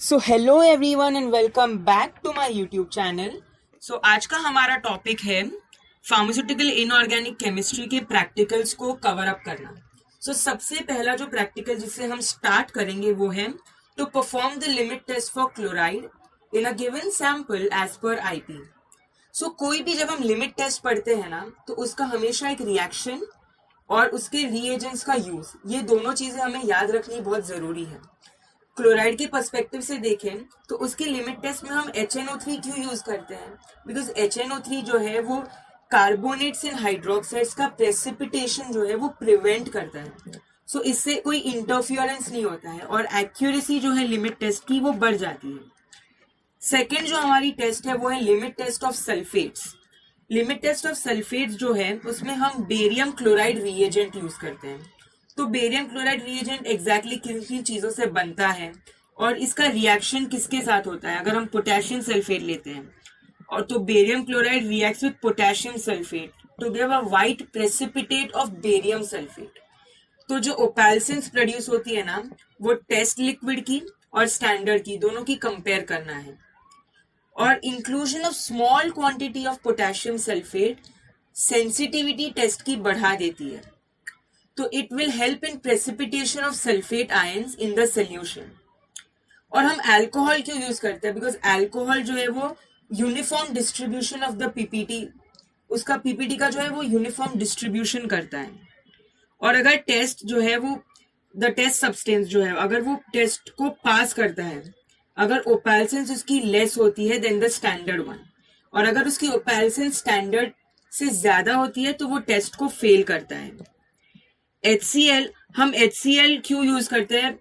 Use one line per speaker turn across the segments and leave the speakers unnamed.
So hello everyone and welcome back to my YouTube channel. So आज का हमारा topic है फार्मास्यूटिकल इनऑर्गेनिक केमिस्ट्री के प्रैक्टिकल्स को कवर अप करना। सबसे पहला जो प्रैक्टिकल जिससे हम स्टार्ट करेंगे वो है to perform the limit test for chloride in a given sample as per IP. कोई भी जब हम लिमिट टेस्ट पढ़ते हैं ना तो उसका हमेशा एक रिएक्शन और उसके रिएजेंट्स का यूज, ये दोनों चीजें हमें याद रखनी बहुत जरूरी है। क्लोराइड के पर्सपेक्टिव से देखें तो उसके लिमिट टेस्ट में हम HNO3 क्यों यूज करते हैं? बिकॉज HNO3 जो है वो कार्बोनेट्स एंड हाइड्रोक्साइड्स का प्रेसिपिटेशन जो है वो प्रिवेंट करता है। इससे कोई इंटरफियरेंस नहीं होता है और एक्यूरेसी जो है लिमिट टेस्ट की वो बढ़ जाती है। सेकेंड जो हमारी टेस्ट है वो है limit test of sulphates. Limit test of sulphates जो है उसमें हम बेरियम क्लोराइड रिएजेंट यूज करते हैं। तो बेरियम क्लोराइड रिएजेंट एग्जैक्टली किन किन चीजों से बनता है और इसका रिएक्शन किसके साथ होता है? अगर हम पोटेशियम सल्फेट लेते हैं और तो barium chloride reacts with potassium sulphate to give a white precipitate of barium sulphate. तो जो ओपैल्सेंस प्रोड्यूस होती है ना वो टेस्ट लिक्विड की और स्टैंडर्ड की दोनों की कंपेयर करना है। और inclusion of small quantity of potassium sulphate sensitivity test की बढ़ा देती है। तो it will help in precipitation of sulphate ions in the solution. और हम अल्कोहल क्यों यूज करते हैं? बिकॉज अल्कोहल जो है वो uniform distribution of the PPT, उसका पीपीटी का जो है वो यूनिफॉर्म डिस्ट्रीब्यूशन करता है। और अगर टेस्ट जो है वो द टेस्ट सब्सटेंस जो है अगर वो टेस्ट को पास करता है, अगर ओपैल्सेंस उसकी लेस होती है देन द स्टैंडर्ड वन, और अगर उसकी ओपैल्सेंस स्टैंडर्ड से ज्यादा होती है तो वो टेस्ट को फेल करता है। HCl, हम HCl क्यों यूज करते हैं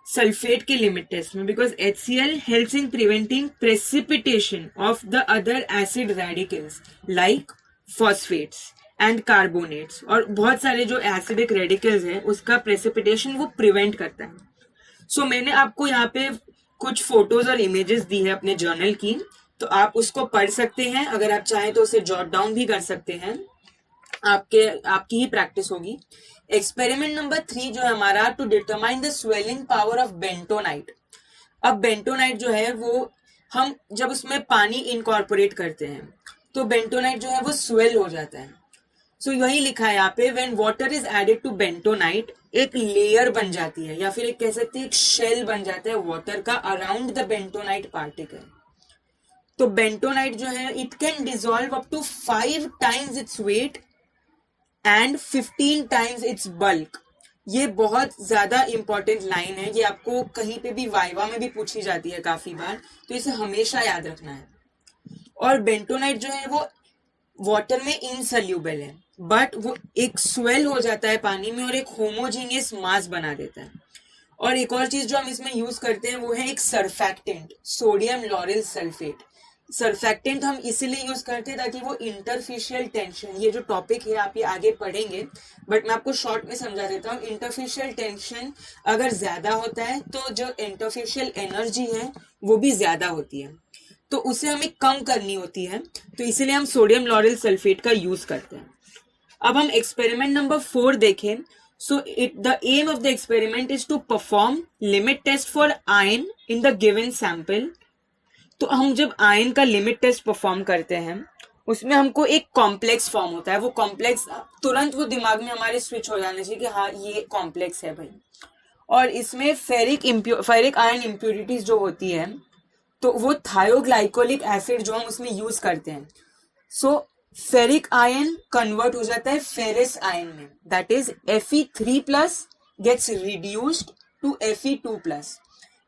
सल्फेट के लिमिट टेस्ट में? Because HCl helps in preventing precipitation of the other acid radicals like phosphates and carbonates, और बहुत सारे जो एसिडिक रेडिकल्स हैं उसका प्रेसिपिटेशन वो प्रिवेंट करता है। मैंने आपको यहाँ पे कुछ फोटोज और इमेजेस दी है अपने जर्नल की, तो आप उसको पढ़ सकते हैं। अगर आप चाहें तो उसे जॉट डाउन भी कर सकते हैं, आपकी ही प्रैक्टिस होगी। एक्सपेरिमेंट नंबर 3 जो है हमारा to determine the swelling power of bentonite. अब बेंटोनाइट जो है वो हम जब उसमें पानी इनकॉर्पोरेट करते हैं तो बेंटोनाइट जो है वो स्वेल हो जाता है। यही लिखा है यहाँ पे, when water is added to bentonite एक लेयर बन जाती है या फिर एक कह सकते हैं एक शेल बन जाता है वाटर का अराउंड द बेंटोनाइट पार्टिकल। तो बेंटोनाइट जो है it can dissolve up to 5 times its weight and 15 times its bulk. ये बहुत ज्यादा इंपॉर्टेंट लाइन है, ये आपको कहीं पे भी वाइवा में भी पूछी जाती है काफी बार, तो इसे हमेशा याद रखना है। और बेंटोनाइट जो है वो वाटर में इनसल्यूबल है, बट वो एक स्वेल हो जाता है पानी में और एक होमोजीनियस मास बना देता है। और एक और चीज जो हम इसमें यूज करते हैं वो है एक surfactant, sodium lauryl sulphate. Surfactant हम इसीलिए यूज करते हैं ताकि वो इंटरफेशियल टेंशन, ये जो टॉपिक है आप ये आगे पढ़ेंगे बट मैं आपको शॉर्ट में समझा देता हूँ। इंटरफेशियल टेंशन अगर ज्यादा होता है तो जो इंटरफेशियल एनर्जी है वो भी ज्यादा होती है, तो उसे हमें कम करनी होती है, तो इसीलिए हम सोडियम लॉरेल सल्फेट का यूज करते हैं। अब हम एक्सपेरिमेंट नंबर 4 देखें। The aim of the experiment is to perform limit test for ion in the given sample. तो हम जब आयन का लिमिट टेस्ट परफॉर्म करते हैं उसमें हमको एक कॉम्प्लेक्स फॉर्म होता है, वो कॉम्प्लेक्स तुरंत वो दिमाग में हमारे स्विच हो जाना चाहिए कि हाँ ये कॉम्प्लेक्स है भाई। और इसमें फेरिक आयन इम्प्योरिटीज जो होती है तो वो थायोग्लाइकोलिक एसिड जो हम उसमें यूज करते हैं, फेरिक आयन कन्वर्ट हो जाता है फेरस आयन में, that is Fe3+ gets reduced to Fe2+।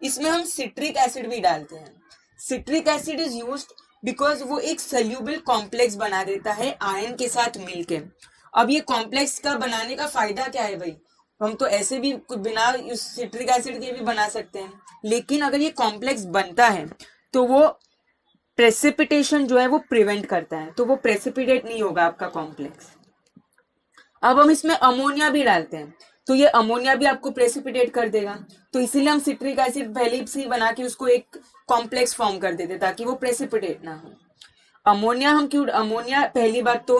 इसमें हम सिट्रिक एसिड भी डालते हैं। Citric acid is used because वो एक सोल्यूबल कॉम्प्लेक्स बना देता है आयन के साथ मिलके। अब ये कॉम्प्लेक्स का बनाने का फायदा क्या है भाई? हम तो ऐसे भी बिना सिट्रिक एसिड के भी बना सकते हैं, लेकिन अगर ये कॉम्प्लेक्स बनता है तो वो प्रेसिपिटेशन जो है वो प्रिवेंट करता है, तो वो प्रेसिपिटेट नहीं होगा आपका कॉम्प्लेक्स। अब हम इसमें अमोनिया भी डालते हैं तो ये अमोनिया भी आपको प्रेसिपिटेट कर देगा, तो इसीलिए हम सिट्रिक एसिड पहले से बना के उसको एक कॉम्प्लेक्स फॉर्म कर देते ताकि वो प्रेसिपिटेट ना हो। अमोनिया हम क्यों? अमोनिया पहली बात तो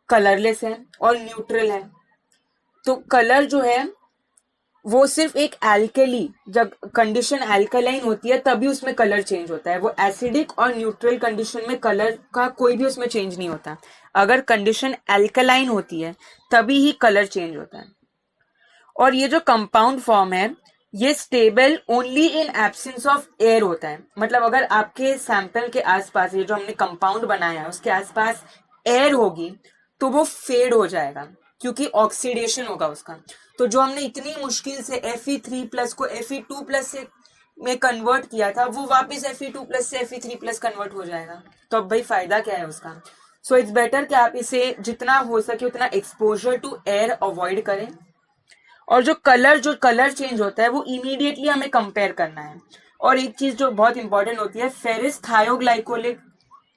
कलरलेस है और न्यूट्रल है, तो कलर जो है वो सिर्फ एक एल्कली, जब कंडीशन एल्कलाइन होती है तभी उसमें कलर चेंज होता है। वो एसिडिक और न्यूट्रल कंडीशन में कलर का कोई भी उसमें चेंज नहीं होता। अगर कंडीशन एल्कलाइन होती है तभी ही कलर चेंज होता है। और ये जो कंपाउंड फॉर्म है ये stable only in absence of air होता है। मतलब अगर आपके सैंपल के आसपास ये जो हमने कंपाउंड बनाया है उसके आसपास एयर होगी तो वो फेड हो जाएगा, क्योंकि ऑक्सीडेशन होगा उसका। तो जो हमने इतनी मुश्किल से Fe3+ को Fe2+ से में कन्वर्ट किया था वो वापस Fe2+ से Fe3+ कन्वर्ट हो जाएगा। तो अब भाई फायदा क्या है उसका। सो इट्स बेटर कि आप इसे जितना हो सके उतना एक्सपोजर टू एयर अवॉइड करें। और जो कलर चेंज होता है वो इमीडिएटली हमें कंपेयर करना है। और एक चीज जो बहुत इंपॉर्टेंट होती है, फेरिस थायोग्लाइकोलिक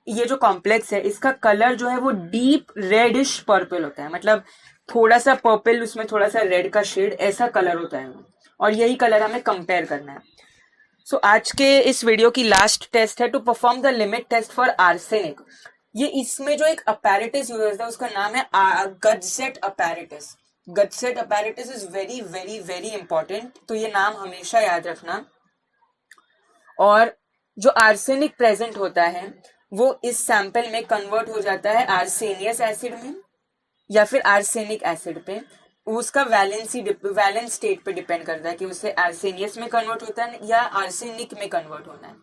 ये जो कॉम्प्लेक्स है इसका कलर जो है वो डीप रेडिश पर्पल होता है। मतलब थोड़ा सा पर्पल उसमें थोड़ा सा रेड का शेड, ऐसा कलर होता है वो। और यही कलर हमें कंपेयर करना है। सो आज के इस वीडियो की लास्ट टेस्ट है to perform the limit test for arsenic. ये इसमें जो एक अपैरेटस यूज होता है उसका नाम है Gutzeit apparatus. Gutzeit apparatus is very very very important, तो ये नाम हमेशा याद रखना। और जो आर्सेनिक प्रेजेंट होता है वो इस सैंपल में कन्वर्ट हो जाता है आर्सेनियस एसिड में या फिर आर्सेनिक एसिड पे। उसका वैलेंस स्टेट पे डिपेंड करता है कि उसे आर्सेनियस में कन्वर्ट होता है या आर्सेनिक में कन्वर्ट होना है।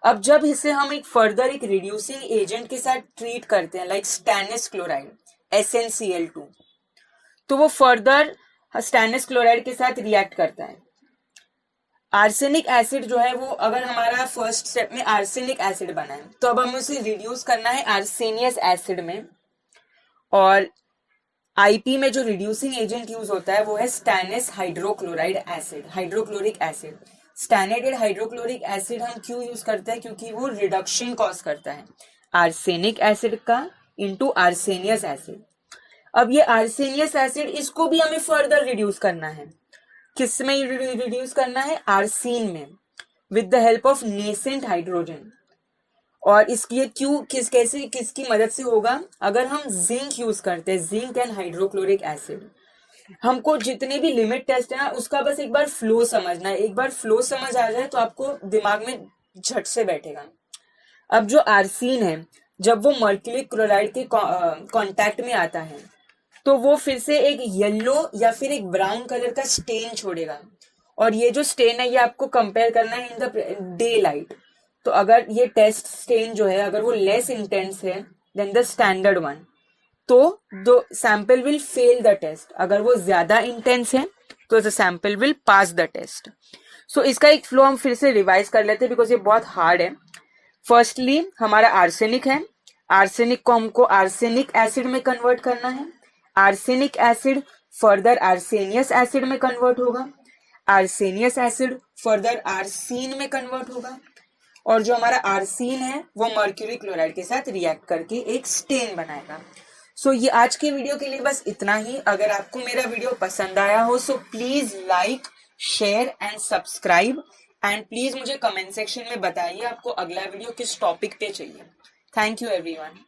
अब जब इसे हम एक फर्दर एक रिड्यूसिंग एजेंट के साथ ट्रीट करते हैं लाइक स्टैनिस क्लोराइड SnCl2, तो वो फर्दर स्टैनिस क्लोराइड के साथ रिएक्ट करता है। आर्सेनिक एसिड जो है वो अगर हमारा फर्स्ट स्टेप में आर्सेनिक एसिड बना है तो अब हमें उसे रिड्यूस करना है आर्सेनियस एसिड में। और आईपी में जो रिड्यूसिंग एजेंट यूज होता है वो है stannous hydrochloride acid, hydrochloric acid. Stannated hydrochloric acid हम क्यों यूज करते हैं, क्योंकि वो रिडक्शन कॉज करता है आर्सेनिक एसिड का इनटू आर्सेनियस एसिड। अब ये आर्सेनियस एसिड इसको भी हमें फर्दर रिड्यूस करना है। किस में रिड्यूस करना है, आर्सीन में, with the help of nascent hydrogen. और इसकी किसकी मदद से होगा, अगर हम जिंक यूज करते हैं, जिंक एंड हाइड्रोक्लोरिक एसिड। हमको जितने भी लिमिट टेस्ट है ना उसका बस एक बार फ्लो समझना है। एक बार फ्लो समझ आ जाए तो आपको दिमाग में झट से बैठेगा। अब जो आर्सीन है जब वो मर्क्यूरी क्लोराइड के कांटेक्ट में आता है तो वो फिर से एक येलो या फिर एक ब्राउन कलर का स्टेन छोड़ेगा। और ये जो स्टेन है ये आपको कंपेयर करना है इन द डे लाइट। तो अगर ये टेस्ट स्टेन जो है अगर वो लेस इंटेंस है देन द स्टैंडर्ड वन तो the sample will fail the test. अगर वो ज्यादा इंटेंस है तो the sample will pass the test. So इसका एक फ्लो हम फिर से रिवाइज कर लेते हैं बिकॉज ये बहुत हार्ड है। फर्स्टली हमारा आर्सेनिक है, आर्सेनिक को हमको आर्सेनिक एसिड में कन्वर्ट करना है। आर्सेनिक एसिड फर्दर आर्सेनियस एसिड में कन्वर्ट होगा, आर्सेनियस एसिड फर्दर आर्सीन में कन्वर्ट होगा। और जो हमारा आर्सीन है वो मर्क्यूरी क्लोराइड के साथ रिएक्ट करके एक स्टेन बनाएगा। सो ये आज के वीडियो के लिए बस इतना ही। अगर आपको मेरा वीडियो पसंद आया हो so please like, share and subscribe. And please मुझे कमेंट सेक्शन में बताइए आपको अगला वीडियो किस टॉपिक पे चाहिए। Thank you everyone.